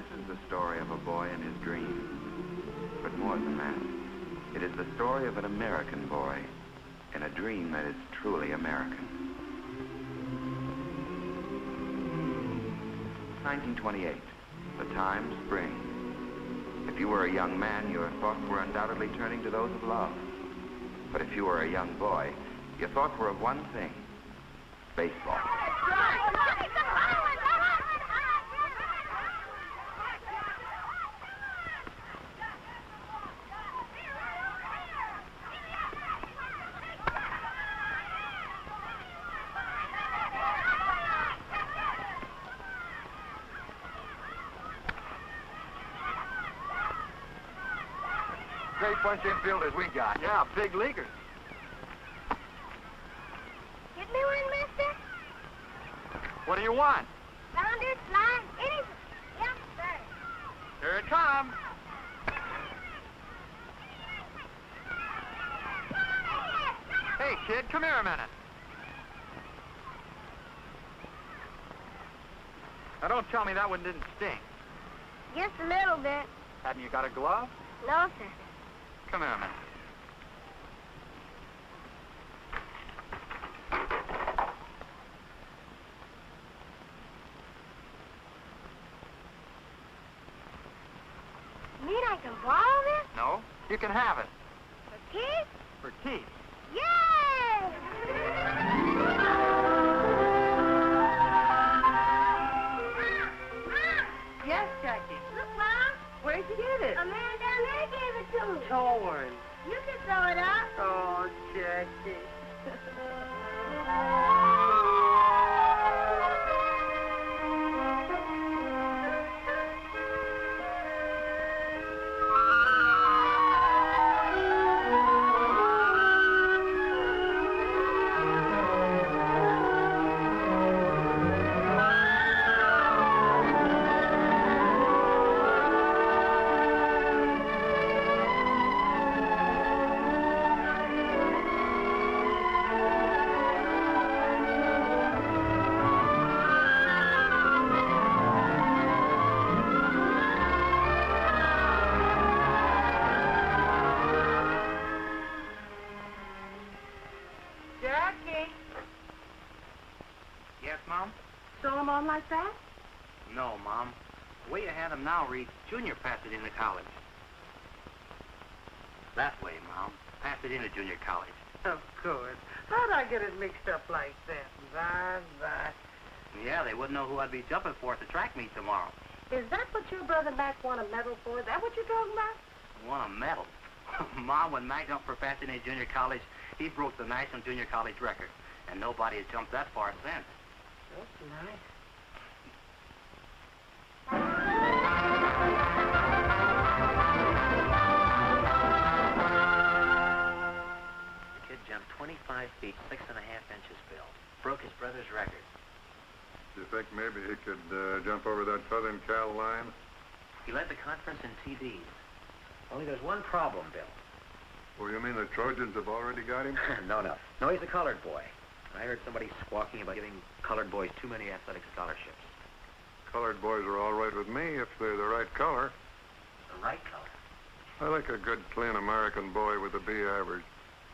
This is the story of a boy and his dream. But more than that, it is the story of an American boy in a dream that is truly American. 1928, the time spring. If you were a young man, your thoughts were undoubtedly turning to those of love. But if you were a young boy, your thoughts were of one thing: baseball. Great bunch of infielders we got. Yeah, big leaguers. Get me one, mister? What do you want? Pounder, slide, anything. Yes, sir. Here it comes. Hey, kid, come here a minute. Now, don't tell me that one didn't sting. Just a little bit. Hadn't you got a glove? No, sir. Come here a minute. You mean I can borrow this? No, you can have it. For teeth? For teeth. Yay! Yes, Jackie. Look, Mom. Where'd you get it? A man down there gave it to me. Torn. You can throw it up. Oh, Jackie. Jackie. Yes, Mom? Sew him on like that? No, Mom. The way you had him now reads Junior Pasadena College. That way, Mom. Pasadena Junior College. Of course. How'd I get it mixed up like that? That. Yeah, they wouldn't know who I'd be jumping for at the track meet tomorrow. Is that what your brother Mac won a medal for? Is that what you're talking about? Won a medal. Mom, when Mac jumped for Pasadena Junior College, he broke the National Junior College record. And nobody has jumped that far since. That's nice. The kid jumped 25 feet, 6.5 inches, Bill. Broke his brother's record. Do you think maybe he could jump over that Southern Cal line? He led the conference in TDs. Only there's one problem, Bill. Well, you mean the Trojans have already got him? No, he's a colored boy. I heard somebody squawking about giving colored boys too many athletic scholarships. Colored boys are all right with me if they're the right color. The right color. I like a good, clean American boy with a B average.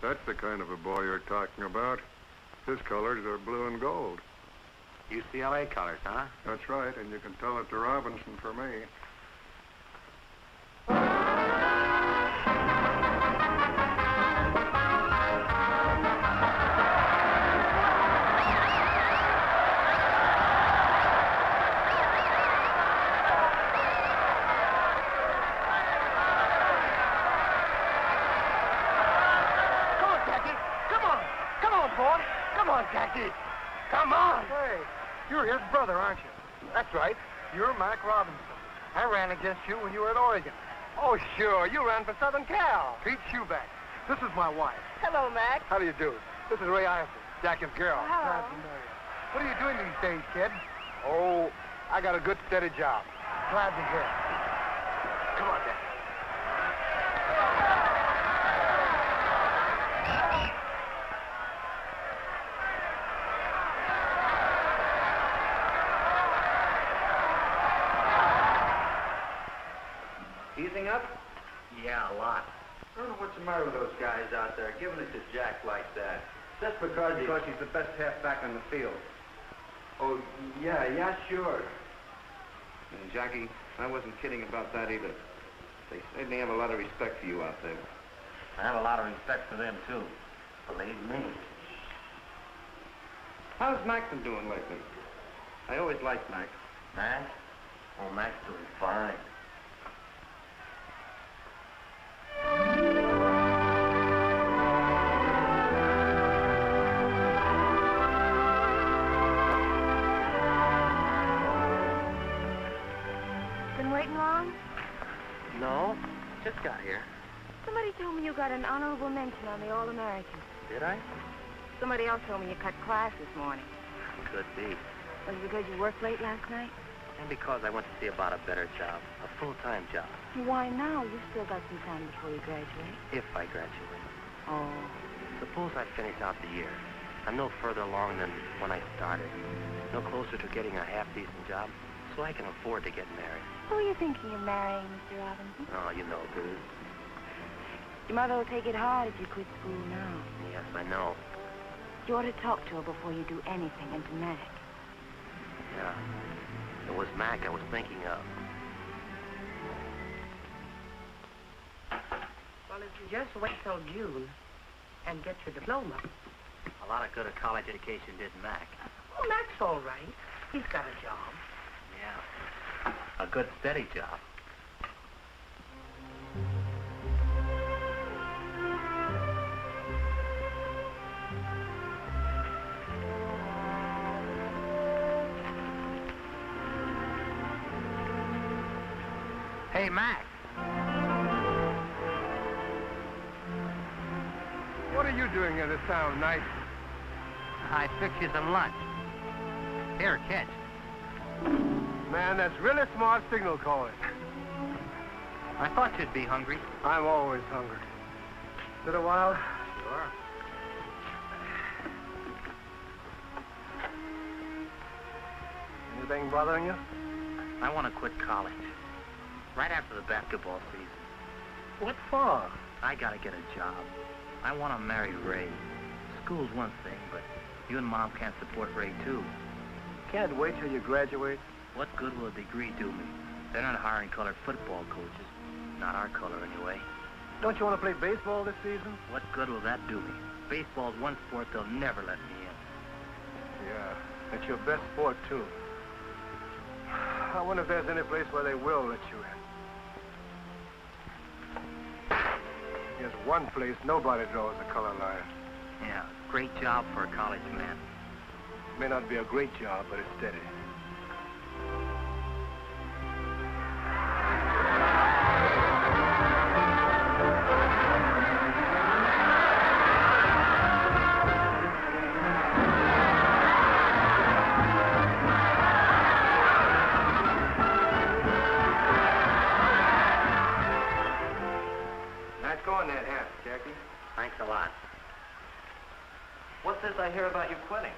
That's the kind of a boy you're talking about. His colors are blue and gold. UCLA colors, huh? That's right, and you can tell it to Robinson for me. Jackie, come on! Hey, you're his brother, aren't you? That's right. You're Mac Robinson. I ran against you when you were at Oregon. Oh, sure. You ran for Southern Cal. Pete Shuback. This is my wife. Hello, Mac. How do you do? This is Ray Iverson, Jackie's girl. Hello. Glad to know you. What are you doing these days, kid? Oh, I got a good, steady job. Glad to hear it. Come on, Dad. the matter with those guys out there giving it to Jack like that? Just because he's the best halfback on the field. Oh, yeah, sure. And Jackie, I wasn't kidding about that either. They certainly have a lot of respect for you out there. I have a lot of respect for them, too. Believe me. How's Mac been doing lately? I always liked Mac. Mac? Oh, Mac's doing fine. Been waiting long? No, just got here. Somebody told me you got an honorable mention on the All-American. Did I? Somebody else told me you cut class this morning. Could be. Was it because you worked late last night? And because I went to see about a better job, a full-time job, Why now? You've still got some time before you graduate. if I graduate. Oh. Suppose I finish out the year. I'm no further along than when I started. No closer to getting a half-decent job, so I can afford to get married. Who are you thinking of marrying, Mr. Robinson? Oh, you know, dude. Your mother will take it hard if you quit school now. Yes, I know. You ought to talk to her before you do anything, and to Mac. Yeah. It was Mac I was thinking of. Well, if you just wait till June and get your diploma. A lot of good a college education did Mac. Well, Mac's all right. He's got a job. Yeah. A good, steady job. Hey, Mac. What are you doing in this town tonight? I fix you some lunch. Here, catch. Man, that's really smart signal calling. I thought you'd be hungry. I'm always hungry. Been a while? Sure. Anything bothering you? I want to quit college. Right after the basketball season. What for? I gotta get a job. I want to marry Ray. School's one thing, but you and Mom can't support Ray, too. Can't wait till you graduate. What good will a degree do me? They're not hiring colored football coaches. Not our color, anyway. Don't you want to play baseball this season? What good will that do me? Baseball's one sport they'll never let me in. Yeah, it's your best sport, too. I wonder if there's any place where they will let you in. There's one place nobody draws a color line. Yeah, great job for a college man. May not be a great job, but it's steady. Nice going, that hat, Jackie. Thanks a lot. What's this I hear about you quitting?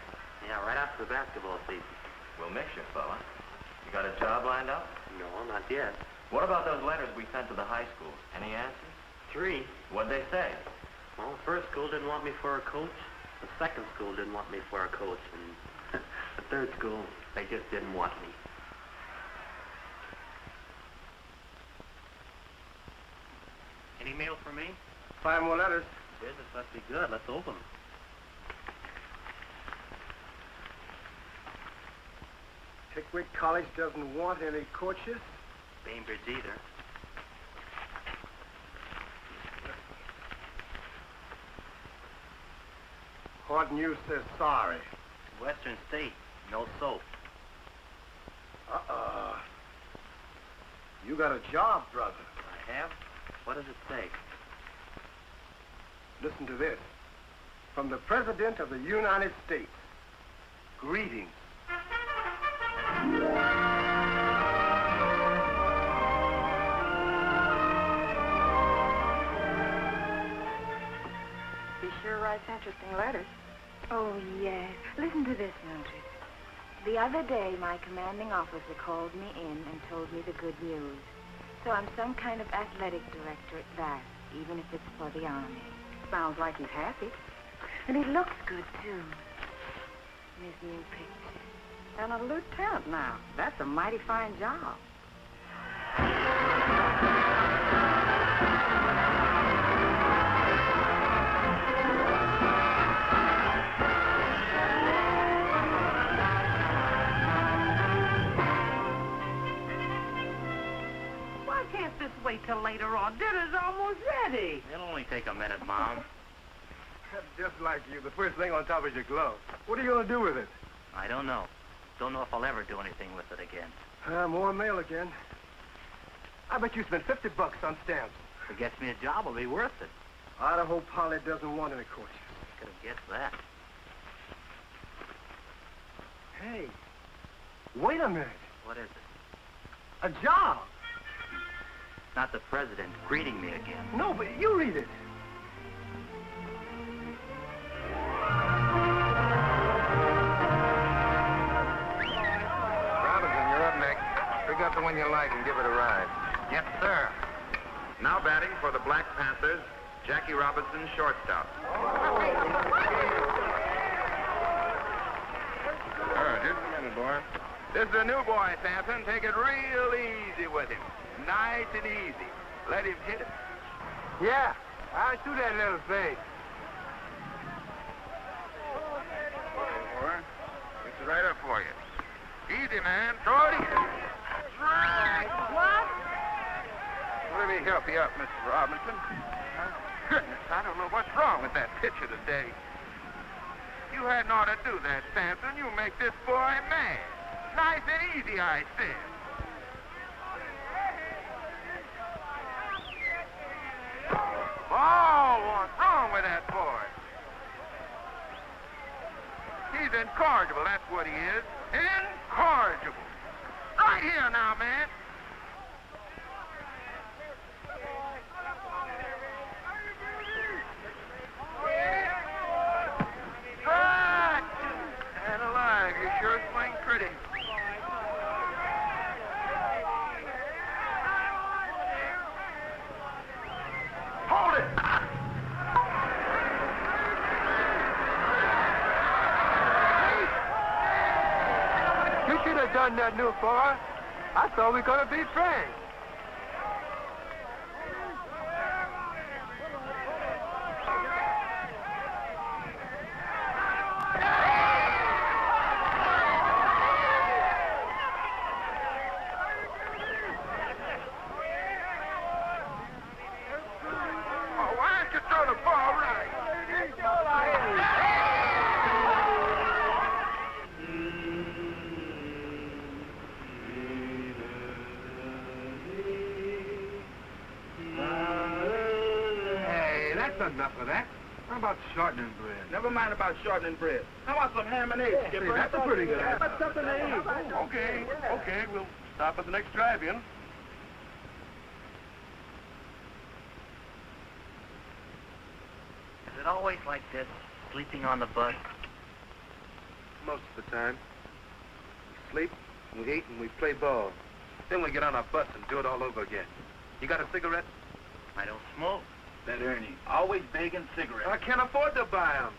Yeah, right after the basketball season. We'll mix you, fella. You got a job lined up? No, not yet. What about those letters we sent to the high school? Any answers? 3. What'd they say? Well, the first school didn't want me for a coach. The second school didn't want me for a coach. And the third school, they just didn't want me. Any mail for me? 5 more letters. Business must be good. Let's open them. Pickwick College doesn't want any coaches. Bainbridge either. Horton Hughes says sorry. Western State, no soap. You got a job, brother. I have? What does it say? Listen to this. From the President of the United States. Greetings. He sure writes interesting letters. Oh, yes. Listen to this, Mildred. The other day, my commanding officer called me in and told me the good news. So I'm some kind of athletic director at last. even if it's for the Army. Sounds like he's happy. And he looks good, too. In his new picture. And a lieutenant now. That's a mighty fine job. Why can't this wait till later on? Dinner's almost ready. It'll only take a minute, Mom. That's just like you. The first thing on top is your glove. What are you going to do with it? I don't know. Don't know if I'll ever do anything with it again. More mail again. I bet you spent $50 on stamps. If it gets me a job, it'll be worth it. I hope Polly doesn't want any courses. Could have guessed that. Hey, wait a minute. What is it? A job. Not the president greeting me again. No, but you read it. Robinson, you're up next. Pick up the one you like and give it a ride. Yes, sir. Now batting for the Black Panthers, Jackie Robinson, shortstop. Just a minute, boy. This is a new boy, Sampson. Take it real easy with him. Nice and easy. Let him hit it. Yeah, I'll shoot that little thing. This is right up for you. Easy, man. Throw it in. That's right. What? Let me help you up, Mr. Robinson. Goodness, I don't know what's wrong with that pitcher today. You hadn't ought to do that, Sampson. You make this boy mad. Nice and easy, I said. Oh, what's wrong with that boy? He's incorrigible, that's what he is. Incorrigible. Right here now, man. Right. And alive, you sure swing pretty. Hold it! You should have done that, new boy. I thought we were going to be friends. Oh, why don't you throw the ball right? Hey, that's enough of that. How about shortening bread? Never mind about shortening bread. How about some ham and eggs, Skipper? That's a pretty good idea. That's something to eat. Okay, we'll stop at the next drive-in. Is it always like this, sleeping on the bus? Most of the time. We sleep, we eat, and we play ball. Then we get on our bus and do it all over again. You got a cigarette? I don't smoke. That Ernie, always begging cigarettes. I can't afford to buy them.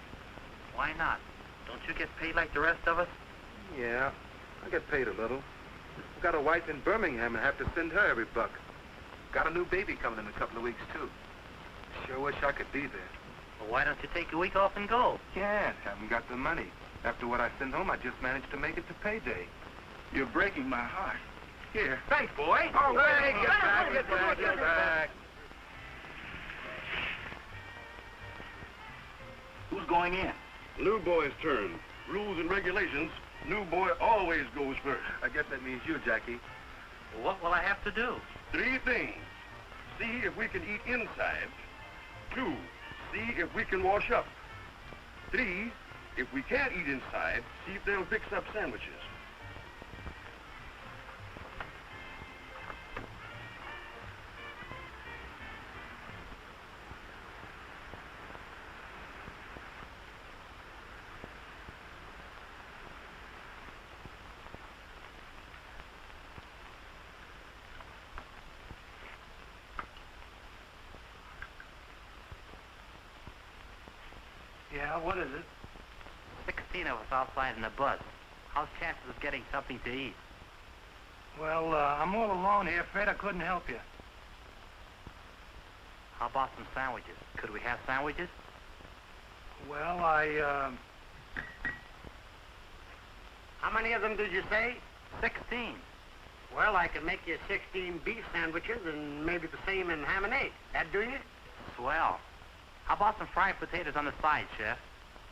Why not? Don't you get paid like the rest of us? Yeah, I get paid a little. I've got a wife in Birmingham and have to send her every buck. Got a new baby coming in a couple of weeks, too. Sure wish I could be there. Well, why don't you take a week off and go? Can't. Haven't got the money. After what I send home, I just managed to make it to payday. You're breaking my heart. Here. Thanks, boy. Oh, wait, get back, get back. Who's going in? New boy's turn. Rules and regulations, new boy always goes first. I guess that means you, Jackie. What will I have to do? 3 things. See if we can eat inside. 2, see if we can wash up. 3, if we can't eat inside, see if they'll fix up sandwiches. Yeah, what is it? 16 of us outside in a bus. How's chances of getting something to eat? Well, I'm all alone here, Fred. I couldn't help you. How about some sandwiches? Could we have sandwiches? Well, How many of them did you say? 16. Well, I can make you 16 beef sandwiches and maybe the same in ham and egg. That do you? Swell. How about some fried potatoes on the side, Chef?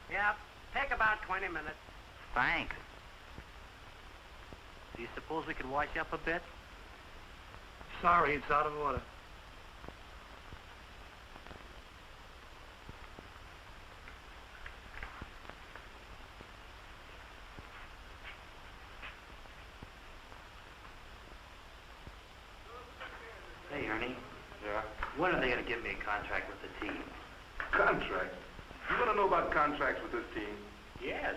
Yeah, take about 20 minutes. Thanks. Do you suppose we could wash you up a bit? sorry, it's out of order. Hey, Ernie. Yeah? When are they going to give me a contract with the team? Contract? You want to know about contracts with this team? Yes.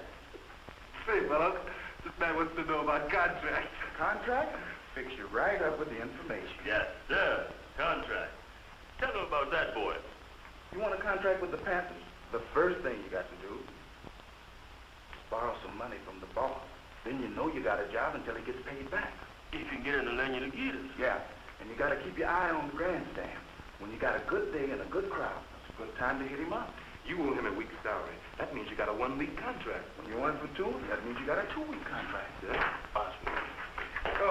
Say, fellas, this man wants to know about contracts. Contract? Fix you right up with the information. Yes, sir. Contract. Tell them about that, boy. You want a contract with the Panthers? The first thing you got to do is borrow some money from the boss. Then you know you got a job until he gets paid back. If you get in the Lanyard and Gators. Yeah, and you got to keep your eye on the grandstand. When you got a good day and a good crowd, it's a good time to hit him up. You owe him a week's salary. That means you got a 1-week contract. When you're 1 for 2, that means you got a 2-week contract. Yeah? Possible.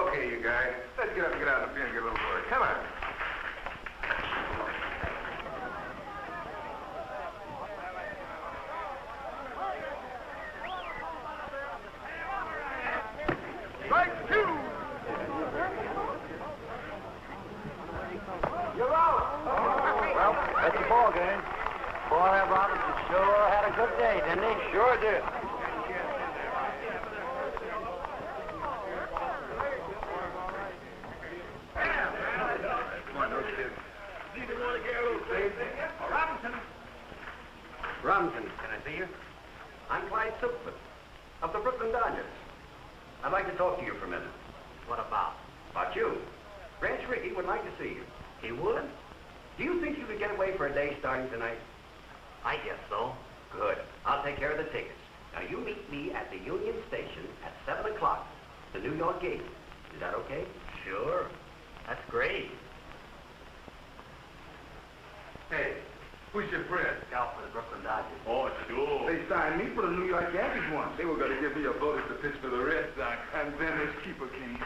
Okay, you guys. Let's get up and get out in the field and get a little work. Come on. Strike 2! You're out! Well, that's the ball game. Boy, Robinson sure had a good day, didn't he? Sure did. Robinson, can I see you? I'm Clyde Silkman of the Brooklyn Dodgers. I'd like to talk to you for a minute. What about? About you. Branch Rickey would like to see you. He would? Do you think you could get away for a day starting tonight? I guess so. Good. I'll take care of the tickets. Now, you meet me at the Union Station at 7 o'clock, the New York gate. Is that okay? Sure. That's great. Hey, who's your friend? Scout for the Brooklyn Dodgers. Oh, sure. They signed me for the New York Yankees once. They were going to give me a bonus to pitch for the Red Sox, and then this keeper came.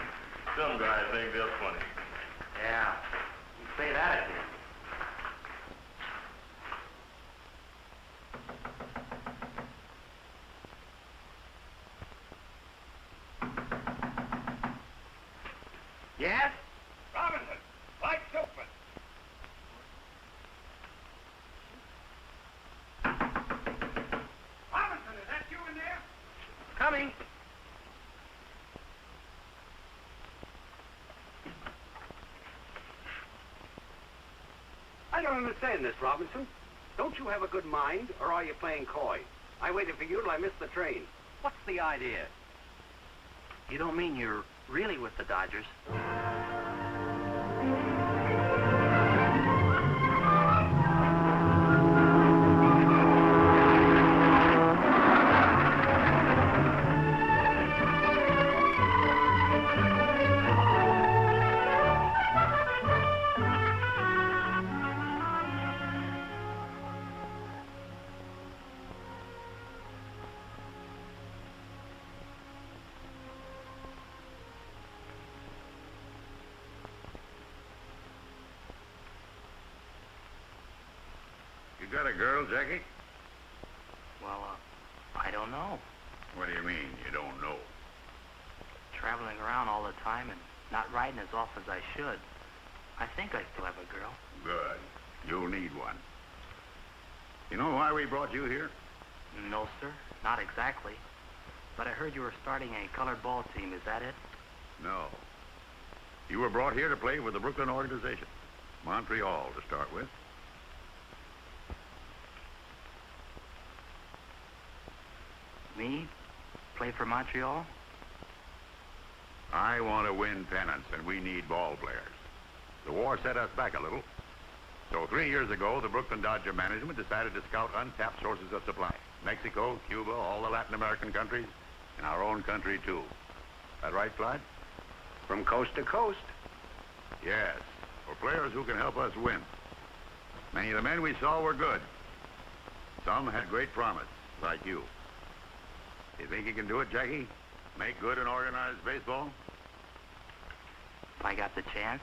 Some guys think they're funny. Yeah. You say that again. Yes? Robinson, Mike Silkman. Robinson, is that you in there? Coming. I don't understand this, Robinson. Don't you have a good mind, or are you playing coy? I waited for you till I missed the train. What's the idea? You don't mean you're really with the Dodgers? You got a girl, Jackie? Well, I don't know. What do you mean, you don't know? Traveling around all the time and not riding as often as I should. I think I still have a girl. Good. You'll need one. You know why we brought you here? No, sir. Not exactly. But I heard you were starting a colored ball team. Is that it? No. You were brought here to play with the Brooklyn organization. Montreal, to start with. Me? Play for Montreal? I want to win pennants, and we need ball players. The war set us back a little. So 3 years ago, the Brooklyn Dodger management decided to scout untapped sources of supply. Mexico, Cuba, all the Latin American countries, and our own country, too. That right, Clyde? From coast to coast. Yes, for players who can help us win. Many of the men we saw were good. Some had great promise, like you. You think you can do it, Jackie? Make good and organized baseball? If I got the chance?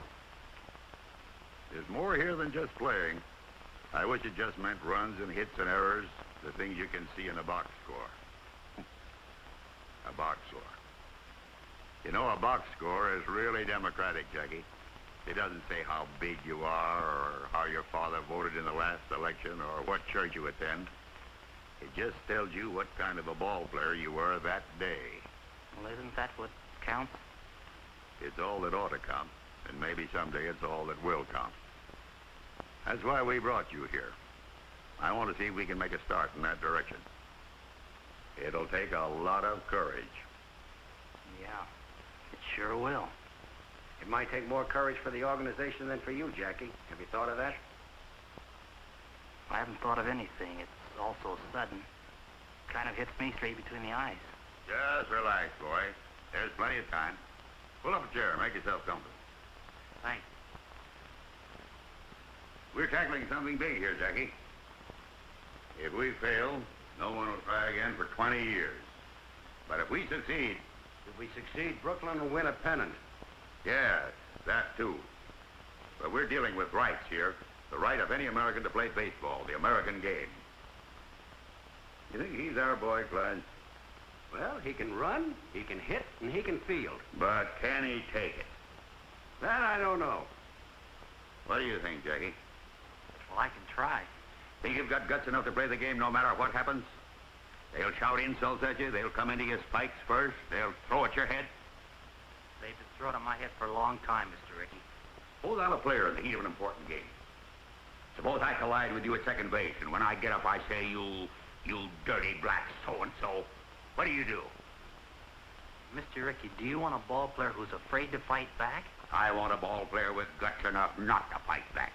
There's more here than just playing. I wish it just meant runs and hits and errors, the things you can see in a box score. A box score. You know, a box score is really democratic, Jackie. It doesn't say how big you are or how your father voted in the last election or what church you attend. It just tells you what kind of a ball player you were that day. Well, isn't that what counts? It's all that ought to count, and maybe someday it's all that will count. That's why we brought you here. I want to see if we can make a start in that direction. It'll take a lot of courage. Yeah, it sure will. It might take more courage for the organization than for you, Jackie. Have you thought of that? I haven't thought of anything. It's all so sudden. Kind of hits me straight between the eyes. Just relax, boy. There's plenty of time. Pull up a chair. Make yourself comfortable. Thanks. We're tackling something big here, Jackie. If we fail, no one will try again for 20 years. But if we succeed... If we succeed, Brooklyn will win a pennant. Yes, that too. But we're dealing with rights here. The right of any American to play baseball, the American game. You think he's our boy, Clyde? Well, he can run, he can hit, and he can field. But can he take it? That I don't know. What do you think, Jackie? Well, I can try. Think you've got guts enough to play the game no matter what happens? They'll shout insults at you. They'll come into your spikes first. They'll throw at your head. They've been throwing at my head for a long time, Mr. Ricky. Suppose I'm a player in the heat of an important game. Suppose I collide with you at second base, and when I get up, I say, you dirty black so-and-so. What do you do? Mr. Ricky, do you want a ball player who's afraid to fight back? I want a ball player with guts enough not to fight back.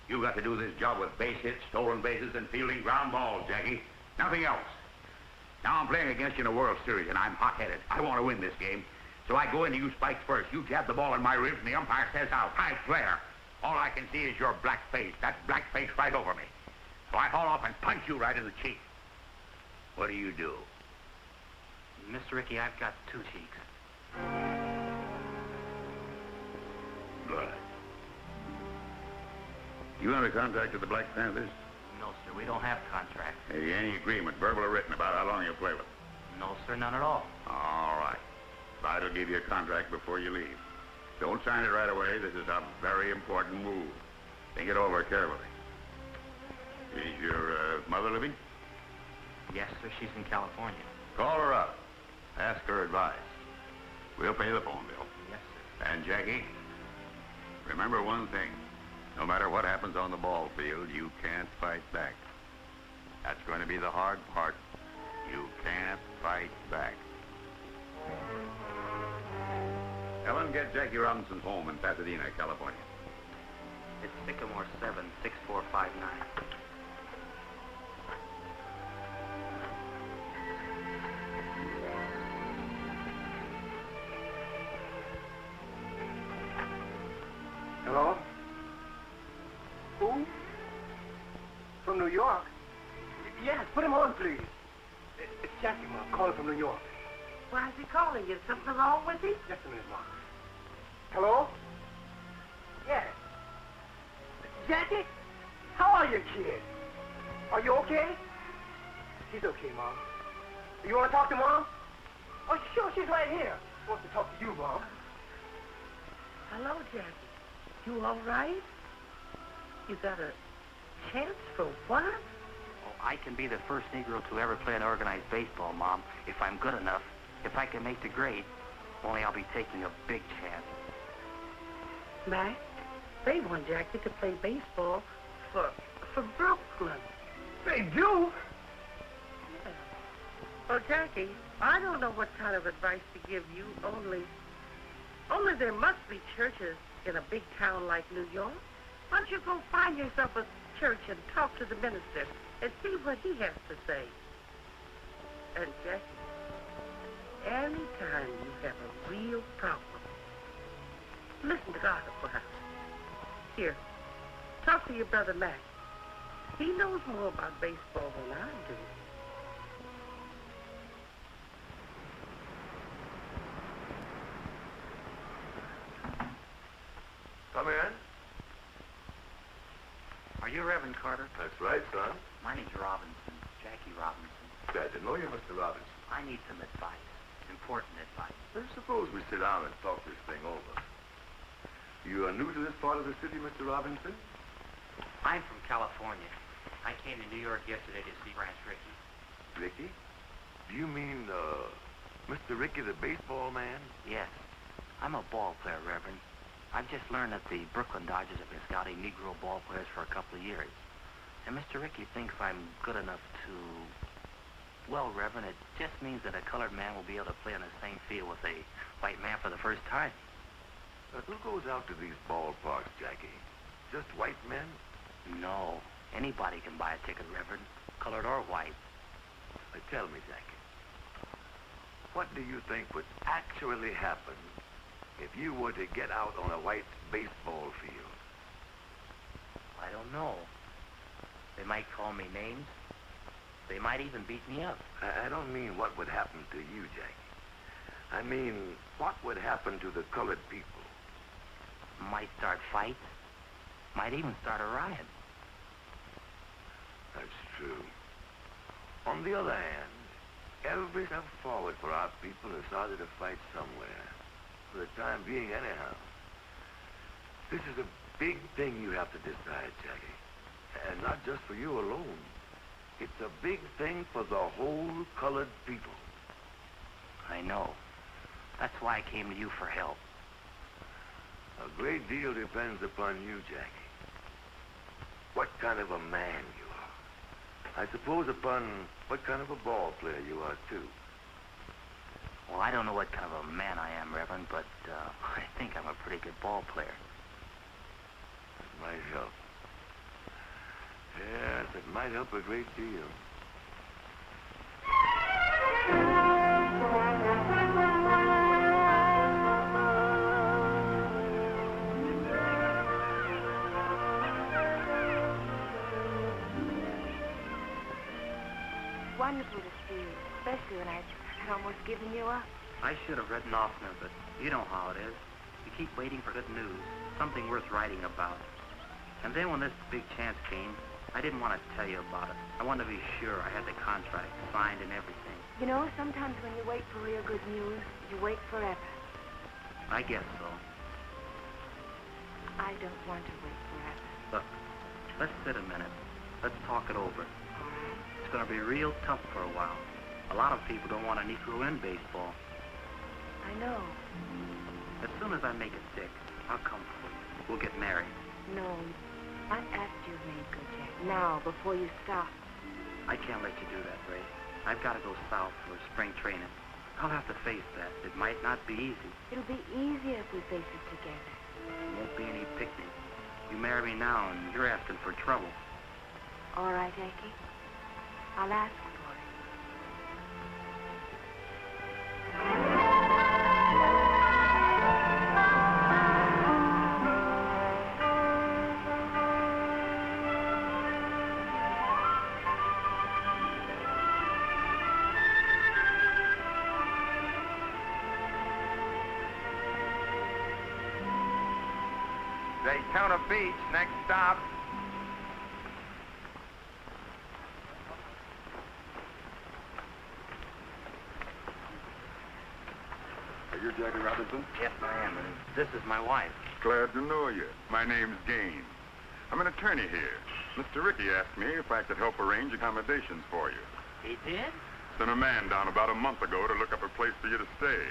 You got to do this job with base hits, stolen bases, and fielding ground balls, Jackie. Nothing else. Now I'm playing against you in a World Series, and I'm hot-headed. I want to win this game. So I go into you spikes first. You jab the ball in my ribs, and the umpire says out. I flare. All I can see is your black face. That black face right over me. So I haul off and punch you right in the cheek. What do you do? Mr. Ricky, I've got two cheeks. Good. You under contract with the Black Panthers? No, sir, we don't have contracts. Any agreement, verbal or written, about how long you'll play with them? No, sir, none at all. All right. Clyde will give you a contract before you leave. Don't sign it right away. This is a very important move. Think it over carefully. Is your mother living? Yes, sir, she's in California. Call her up. Ask her advice. We'll pay the phone bill. Yes, sir. And, Jackie, remember one thing. No matter what happens on the ball field, you can't fight back. That's going to be the hard part. You can't fight back. Ellen, get Jackie Robinson's home in Pasadena, California. It's Sycamore 7, 6459. Hello? Who? From New York? Yes, put him on, please. It's Jackie, Mom, calling from New York. Why is he calling you? Something wrong with him? Just a minute, Mom. Hello? Yes. Jackie? How are you, kid? Are you okay? She's okay, Mom. You want to talk to Mom? Oh, sure, she's right here. She wants to talk to you, Mom. Hello, Jackie. You all right? You got a chance for what? Oh, I can be the first Negro to ever play an organized baseball, Mom, if I'm good enough. If I can make the grade, only I'll be taking a big chance. Mac, they want Jackie to play baseball for Brooklyn. They do? Yeah. Well, Jackie, I don't know what kind of advice to give you, only there must be churches in a big town like New York. Why don't you go find yourself a church and talk to the minister and see what he has to say? And Jackie, anytime you have a real problem, listen to gossip perhaps. Here, talk to your brother Mac. He knows more about baseball than I do. Come in. Are you Reverend Carter? That's right, son. My name's Robinson, Jackie Robinson. Glad to know you, Mr. Robinson. I need some advice, important advice. Well, suppose we sit down and talk this thing over. You are new to this part of the city, Mr. Robinson? I'm from California. I came to New York yesterday to see Branch Rickey. Ricky? Do you mean, Mr. Rickey, the baseball man? Yes. I'm a ball player, Reverend. I've just learned that the Brooklyn Dodgers have been scouting Negro ball players for a couple of years. And Mr. Rickey thinks I'm good enough to... Well, Reverend, it just means that a colored man will be able to play on the same field with a white man for the first time. But who goes out to these ballparks, Jackie? Just white men? No. Anybody can buy a ticket, Reverend, colored or white. Tell me, Jackie, what do you think would actually happen if you were to get out on a white baseball field? I don't know. They might call me names. They might even beat me up. I don't mean what would happen to you, Jackie. I mean, what would happen to the colored people? Might start fights. Might even start a riot. That's true. On the other hand, every step forward for our people has started to fight somewhere. For the time being, anyhow. This is a big thing you have to decide, Jackie. And not just for you alone. It's a big thing for the whole colored people. I know. That's why I came to you for help. A great deal depends upon you, Jackie. What kind of a man you are. I suppose upon what kind of a ball player you are, too. Well, I don't know what kind of a man I am, Reverend, but I think I'm a pretty good ball player. It might help. Yes, it might help a great deal. Wonderful to see you, especially when I'd almost given you up. I should have written oftener, but you know how it is. You keep waiting for good news, something worth writing about. And then when this big chance came, I didn't want to tell you about it. I wanted to be sure I had the contract signed and everything. You know, sometimes when you wait for real good news, you wait forever. I guess so. I don't want to wait forever. Look, let's sit a minute. Let's talk it over. All right. It's going to be real tough for a while. A lot of people don't want a Negro in baseball. I know. As soon as I make it sick, I'll come for you. We'll get married. No, not after you've made good, Jack. Now, before you stop. I can't let you do that, Ray. I've got to go south for spring training. I'll have to face that. It might not be easy. It'll be easier if we face it together. There won't be any picnic. You marry me now, and you're asking for trouble. All right, Jackie. I'll ask for it. Daytona Beach, next stop. Are you Jackie Robinson? Yes, I am, and this is my wife. Glad to know you. My name's Gaines. I'm an attorney here. Mr. Rickey asked me if I could help arrange accommodations for you. He did? Sent a man down about a month ago to look up a place for you to stay.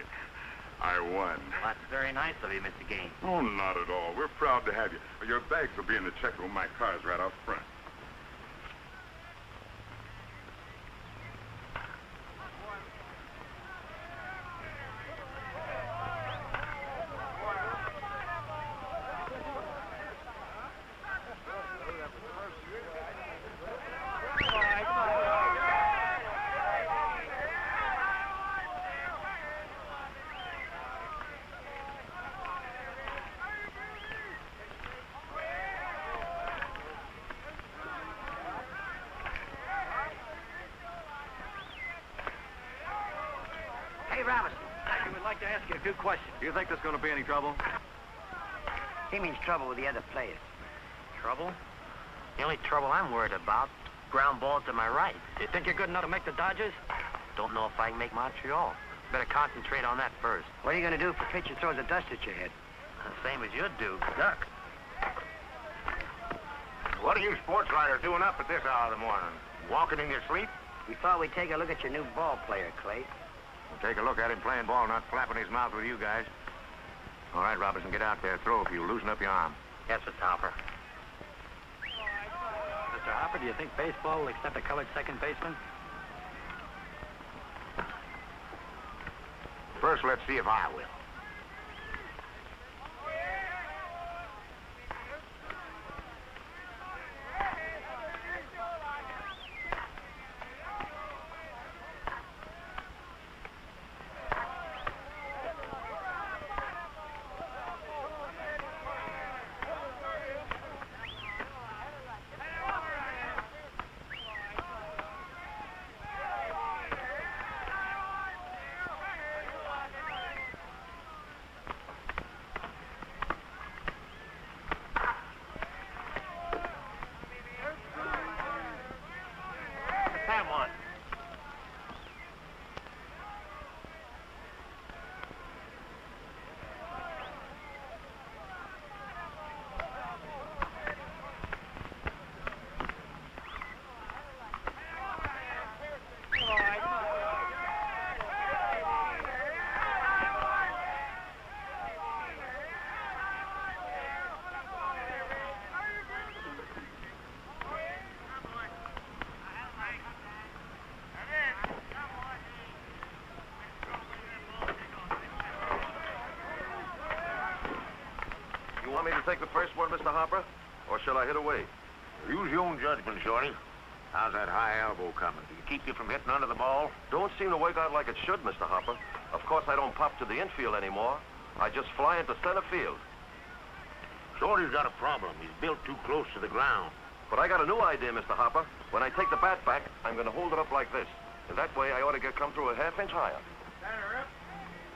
I won. Well, that's very nice of you, Mr. Gaines. Oh, not at all. We're proud to have you. Your bags will be in the check room. My car's right out front. Eddie Robinson. I would like to ask you a few questions. Do you think there's going to be any trouble? He means trouble with the other players. Trouble? The only trouble I'm worried about, ground balls to my right. Do you think you're good enough to make the Dodgers? Don't know if I can make Montreal. Better concentrate on that first. What are you going to do if a pitcher throws a dust at your head? The same as you'd do. Duck. What are you sports writers doing up at this hour of the morning? Walking in your sleep? We thought we'd take a look at your new ball player, Clay. We'll take a look at him playing ball, not flapping his mouth with you guys. All right, Robinson, get out there. Throw if you loosen up your arm. Yes, Mr. Hopper. Mr. Hopper, do you think baseball will accept a colored second baseman? First, let's see if I will. You want me to take the first one, Mr. Hopper? Or shall I hit away? Use your own judgment, Shorty. How's that high elbow coming? Do you keep you from hitting under the ball? Don't seem to work out like it should, Mr. Hopper. Of course, I don't pop to the infield anymore. I just fly into center field. Shorty's got a problem. He's built too close to the ground. But I got a new idea, Mr. Hopper. When I take the bat back, I'm going to hold it up like this. And that way, I ought to come through a half-inch higher.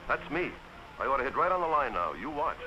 That's me. I ought to hit right on the line now. You watch.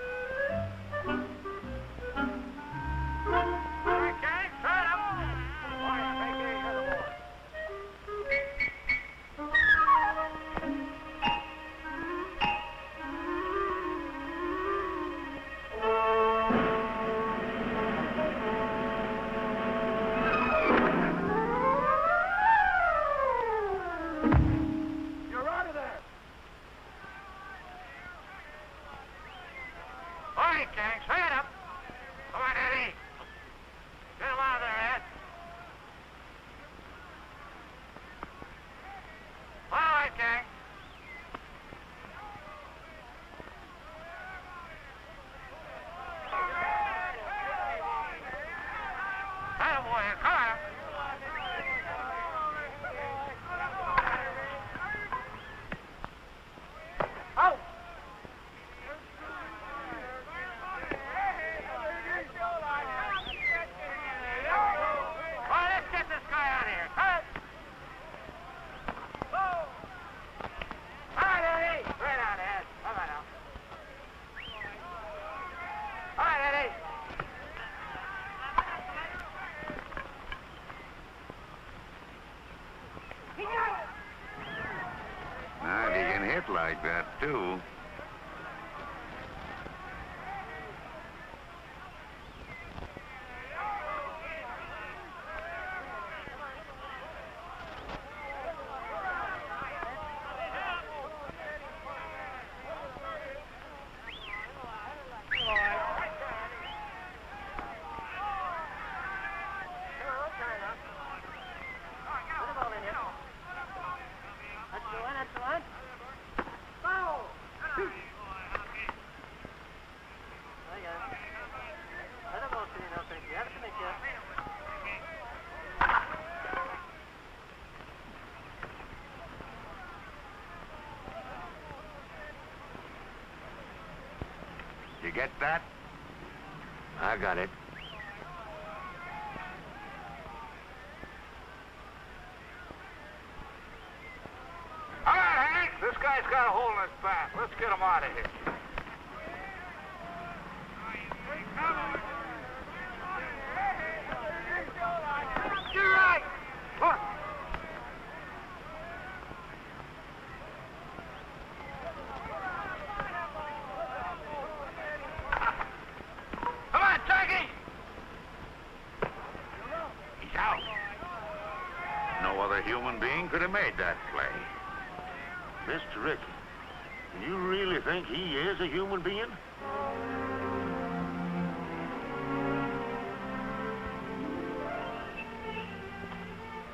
Now, if you can hit like that, too. You get that? I got it. All right, Hank, this guy guy's got a hole in his back. Let's get him out of here. You're right. Look. Come on, Jackie. He's out. No other human being could have made that play. Mr. Ricky, you really think he is a human being?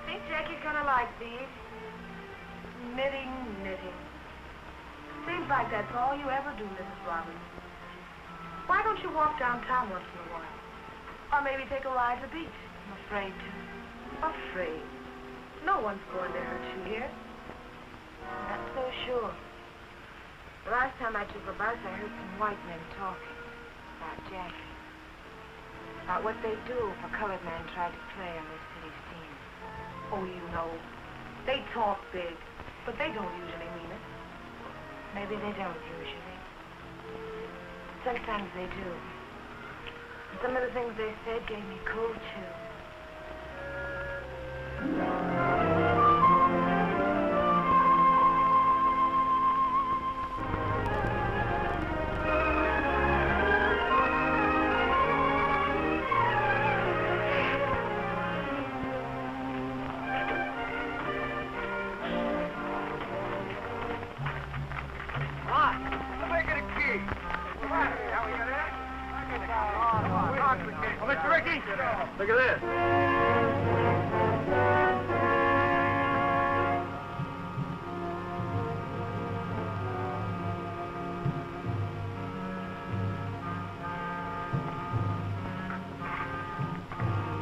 Think Jackie's gonna like these. Knitting. Seems like that's all you ever do, Mrs. Robbins. Why don't you walk downtown once in a while? Or maybe take a ride to the beach? I'm afraid to. Afraid. No one's going to hurt you here. Not so sure. The last time I took a bus, I heard some white men talking about Jackie. About what they do if a colored man tried to play on this city's team. Oh, you know, they talk big, but they don't usually mean it. Maybe they don't usually. Sometimes they do. And some of the things they said gave me cold chills. Mr. Ricky, look at this.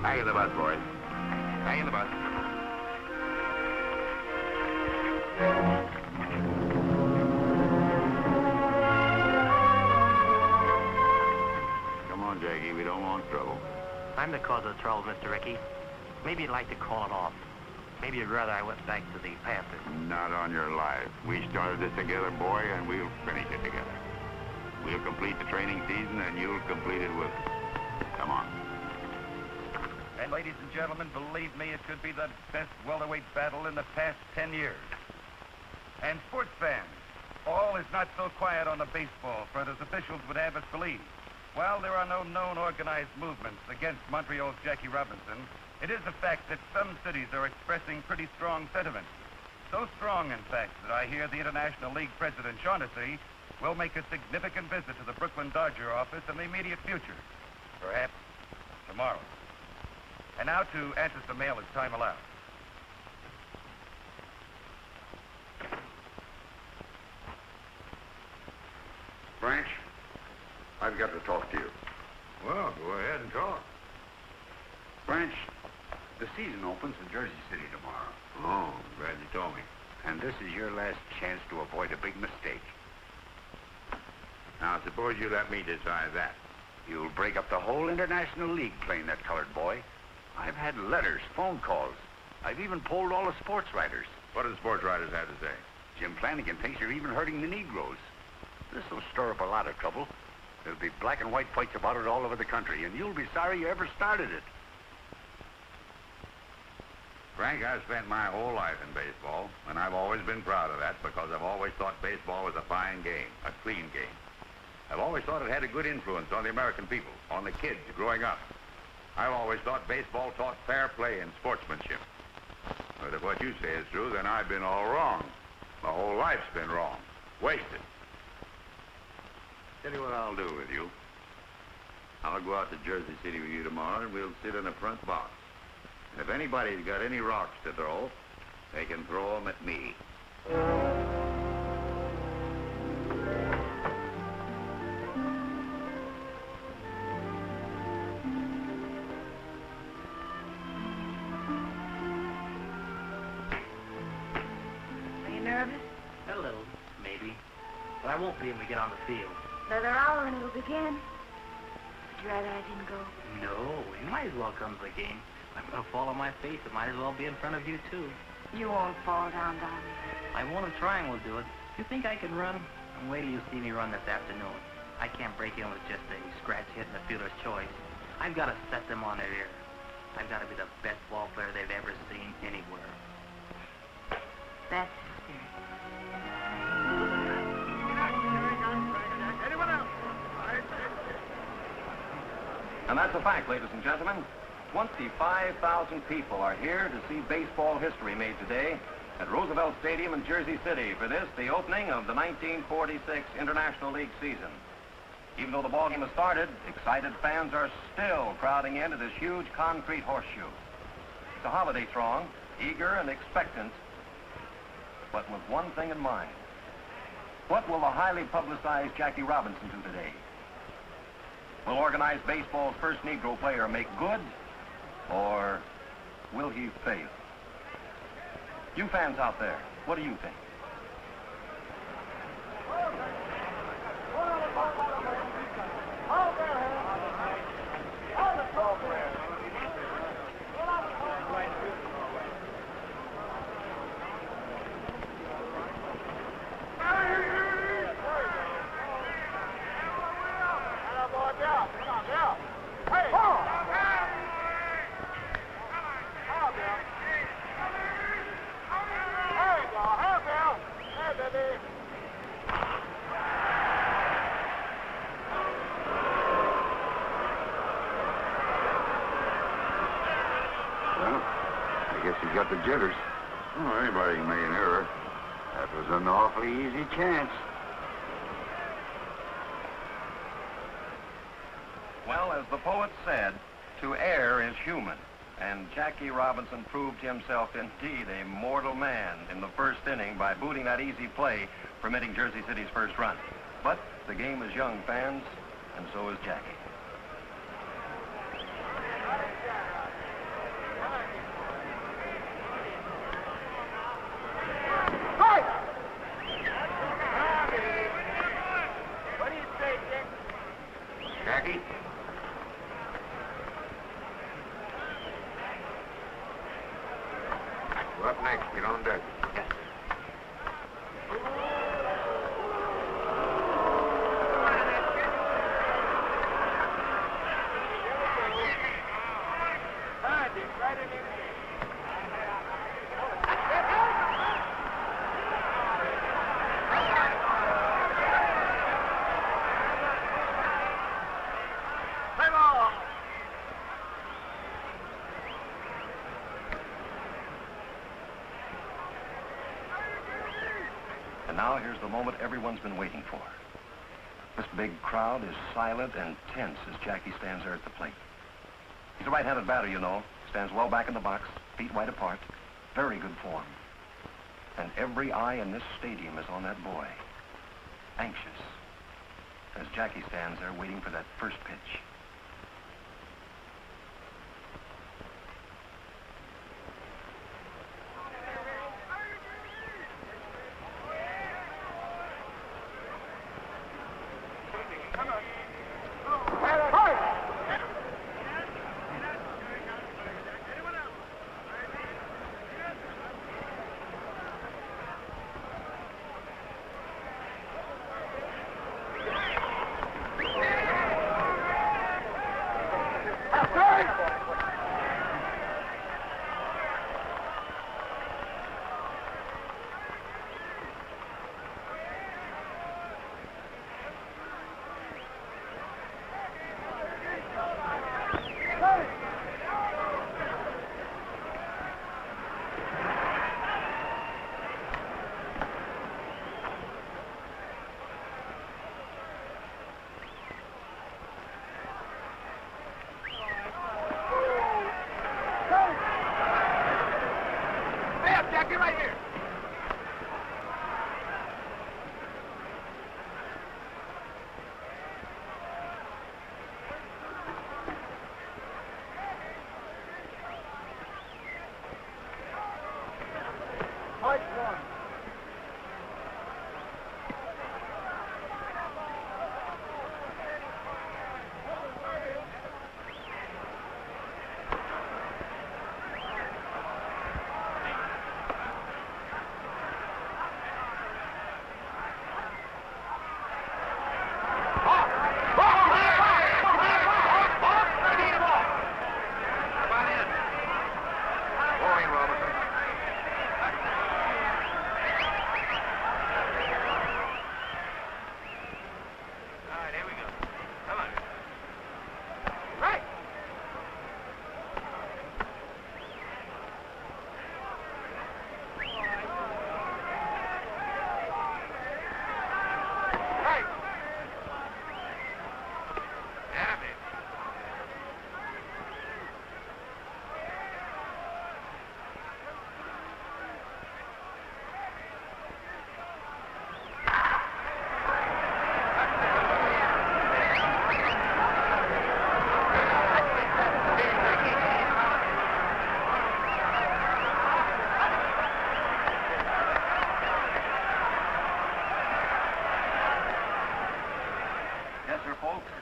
Back in the bus, boys. Back in the bus. Come on, Jackie. We don't want trouble. I'm the cause of the trouble, Mr. Ricky. Maybe you'd like to call it off. Maybe you'd rather I went back to the Panthers. Not on your life. We started this together, boy, and we'll finish it together. We'll complete the training season, and you'll complete it with us. Come on. And ladies and gentlemen, believe me, it could be the best welterweight battle in the past 10 years. And sports fans, all is not so quiet on the baseball front as officials would have us believe. While there are no known organized movements against Montreal's Jackie Robinson, it is a fact that some cities are expressing pretty strong sentiments. So strong, in fact, that I hear the International League President Shaughnessy will make a significant visit to the Brooklyn Dodger office in the immediate future. Perhaps tomorrow. And now to answer some mail as time allows. Branch, I've got to talk to you. Well, go ahead and talk. Branch, the season opens in Jersey City tomorrow. Oh, glad you told me. And this is your last chance to avoid a big mistake. Now, suppose you let me decide that. You'll break up the whole International League playing that colored boy. I've had letters, phone calls. I've even polled all the sports writers. What do the sports writers have to say? Jim Flanagan thinks you're even hurting the Negroes. This will stir up a lot of trouble. There'll be black and white fights about it all over the country, and you'll be sorry you ever started it. Frank, I've spent my whole life in baseball, and I've always been proud of that because I've always thought baseball was a fine game, a clean game. I've always thought it had a good influence on the American people, on the kids growing up. I've always thought baseball taught fair play and sportsmanship. But if what you say is true, then I've been all wrong. My whole life's been wrong. Wasted. Tell you what I'll do with you. I'll go out to Jersey City with you tomorrow, and we'll sit in the front box. And if anybody's got any rocks to throw, they can throw them at me. Are you nervous? A little, maybe. But I won't be when we get on the field. Another hour and it'll begin. Would you rather I didn't go? No, you might as well come to the game. I'm going to fall on my face. It might as well be in front of you, too. You won't fall down, darling. I won't if trying will do it. You think I can run? And wait till you see me run this afternoon. I can't break in with just a scratch hit and a fielder's choice. I've got to set them on their ear. I've got to be the best ball player they've ever seen anywhere. That's the spirit. Anyone else? And that's a fact, ladies and gentlemen. 25,000 people are here to see baseball history made today at Roosevelt Stadium in Jersey City for this, the opening of the 1946 International League season. Even though the ballgame has started, excited fans are still crowding into this huge concrete horseshoe. It's a holiday throng, eager and expectant, but with one thing in mind. What will the highly publicized Jackie Robinson do today? Will organized baseball's first Negro player make good, or will he fail? You fans out there, what do you think? He's got the jitters. Oh, anybody can make an error. That was an awfully easy chance. Well, as the poet said, to err is human. And Jackie Robinson proved himself indeed a mortal man in the first inning by booting that easy play, permitting Jersey City's first run. But the game is young, fans, and so is Jackie. Jackie? We're up next. Get on deck. And now here's the moment everyone's been waiting for. This big crowd is silent and tense as Jackie stands there at the plate. He's a right-handed batter, you know. Stands well back in the box, feet wide apart. Very good form. And every eye in this stadium is on that boy. Anxious. As Jackie stands there waiting for that first pitch.